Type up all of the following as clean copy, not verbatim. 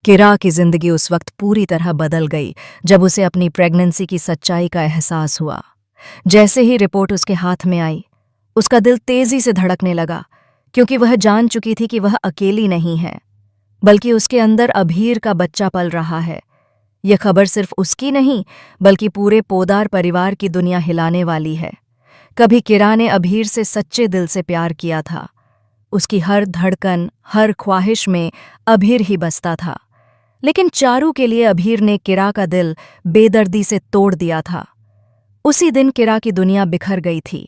किरा की जिंदगी उस वक्त पूरी तरह बदल गई जब उसे अपनी प्रेगनेंसी की सच्चाई का एहसास हुआ। जैसे ही रिपोर्ट उसके हाथ में आई, उसका दिल तेजी से धड़कने लगा, क्योंकि वह जान चुकी थी कि वह अकेली नहीं है, बल्कि उसके अंदर अभीर का बच्चा पल रहा है। यह खबर सिर्फ उसकी नहीं, बल्कि पूरे पोदार परिवार की दुनिया हिलाने वाली है। कभी किरा ने अभीर से सच्चे दिल से प्यार किया था। उसकी हर धड़कन, हर ख्वाहिश में अभीर ही बसता था। लेकिन चारू के लिए अभीर ने किरा का दिल बेदर्दी से तोड़ दिया था। उसी दिन किरा की दुनिया बिखर गई थी,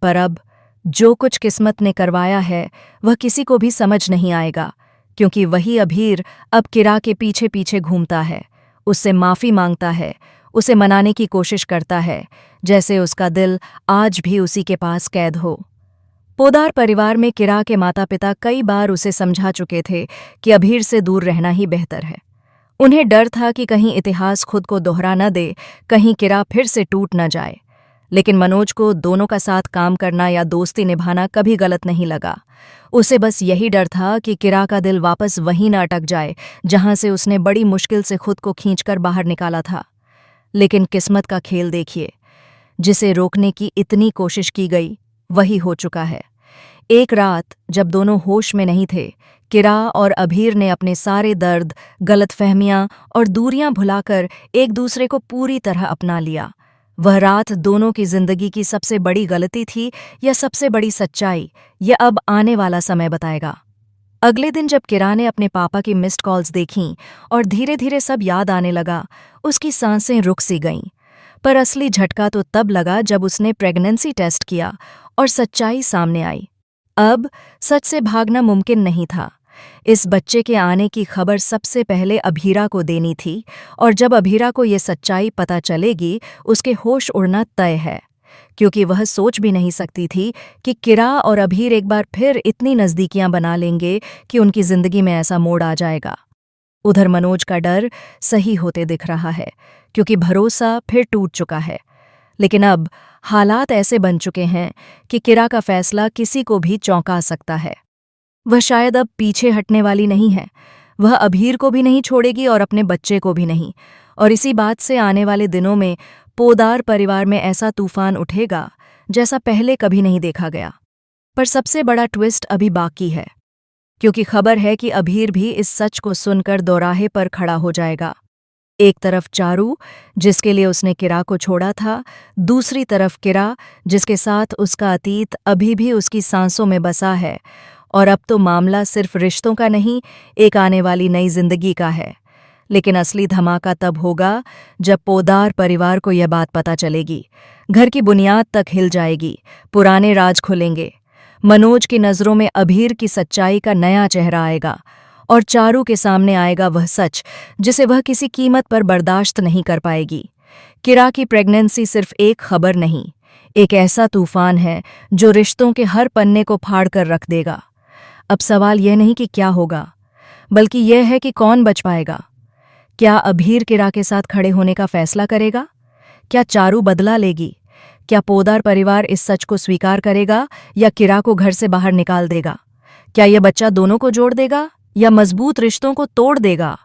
पर अब जो कुछ किस्मत ने करवाया है वह किसी को भी समझ नहीं आएगा, क्योंकि वही अभीर अब किरा के पीछे पीछे घूमता है, उससे माफ़ी मांगता है, उसे मनाने की कोशिश करता है, जैसे उसका दिल आज भी उसी के पास कैद हो। पोदार परिवार में किरा के माता पिता कई बार उसे समझा चुके थे कि अभीर से दूर रहना ही बेहतर है। उन्हें डर था कि कहीं इतिहास खुद को दोहरा न दे, कहीं किरा फिर से टूट न जाए। लेकिन मनोज को दोनों का साथ काम करना या दोस्ती निभाना कभी गलत नहीं लगा। उसे बस यही डर था कि किरा का दिल वापस वहीं न अटक जाए जहां से उसने बड़ी मुश्किल से खुद को खींचकर बाहर निकाला था। लेकिन किस्मत का खेल देखिए, जिसे रोकने की इतनी कोशिश की गई वही हो चुका है। एक रात जब दोनों होश में नहीं थे, किरा और अभीर ने अपने सारे दर्द, गलतफहमियां और दूरियां भुलाकर एक दूसरे को पूरी तरह अपना लिया। वह रात दोनों की जिंदगी की सबसे बड़ी गलती थी या सबसे बड़ी सच्चाई, यह अब आने वाला समय बताएगा। अगले दिन जब किरा ने अपने पापा की मिस्ड कॉल्स देखीं और धीरे धीरे सब याद आने लगा, उसकी सांसें रुक सी गईं। पर असली झटका तो तब लगा जब उसने प्रेगनेंसी टेस्ट किया और सच्चाई सामने आई। अब सच से भागना मुमकिन नहीं था। इस बच्चे के आने की खबर सबसे पहले अभीरा को देनी थी, और जब अभीरा को ये सच्चाई पता चलेगी, उसके होश उड़ना तय है, क्योंकि वह सोच भी नहीं सकती थी कि किरा और अभीर एक बार फिर इतनी नज़दीकियां बना लेंगे कि उनकी जिंदगी में ऐसा मोड़ आ जाएगा। उधर मनोज का डर सही होते दिख रहा है, क्योंकि भरोसा फिर टूट चुका है। लेकिन अब हालात ऐसे बन चुके हैं कि किरा का फैसला किसी को भी चौंका सकता है। वह शायद अब पीछे हटने वाली नहीं है। वह अभीर को भी नहीं छोड़ेगी और अपने बच्चे को भी नहीं। और इसी बात से आने वाले दिनों में पोदार परिवार में ऐसा तूफान उठेगा जैसा पहले कभी नहीं देखा गया। पर सबसे बड़ा ट्विस्ट अभी बाकी है, क्योंकि खबर है कि अभीर भी इस सच को सुनकर दोराहे पर खड़ा हो जाएगा। एक तरफ चारू, जिसके लिए उसने किरा को छोड़ा था, दूसरी तरफ किरा, जिसके साथ उसका अतीत अभी भी उसकी सांसों में बसा है। और अब तो मामला सिर्फ रिश्तों का नहीं, एक आने वाली नई जिंदगी का है। लेकिन असली धमाका तब होगा जब पोदार परिवार को यह बात पता चलेगी। घर की बुनियाद तक हिल जाएगी, पुराने राज खुलेंगे। मनोज की नज़रों में अभीर की सच्चाई का नया चेहरा आएगा, और चारू के सामने आएगा वह सच जिसे वह किसी कीमत पर बर्दाश्त नहीं कर पाएगी। किरा की प्रेगनेंसी सिर्फ एक खबर नहीं, एक ऐसा तूफान है जो रिश्तों के हर पन्ने को फाड़ कर रख देगा। अब सवाल यह नहीं कि क्या होगा, बल्कि यह है कि कौन बच पाएगा। क्या अभीर किरा के साथ खड़े होने का फैसला करेगा? क्या चारू बदला लेगी? क्या पोदार परिवार इस सच को स्वीकार करेगा या किरा को घर से बाहर निकाल देगा? क्या यह बच्चा दोनों को जोड़ देगा या मजबूत रिश्तों को तोड़ देगा?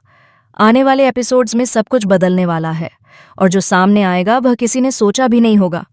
आने वाले एपिसोड्स में सब कुछ बदलने वाला है, और जो सामने आएगा वह किसी ने सोचा भी नहीं होगा।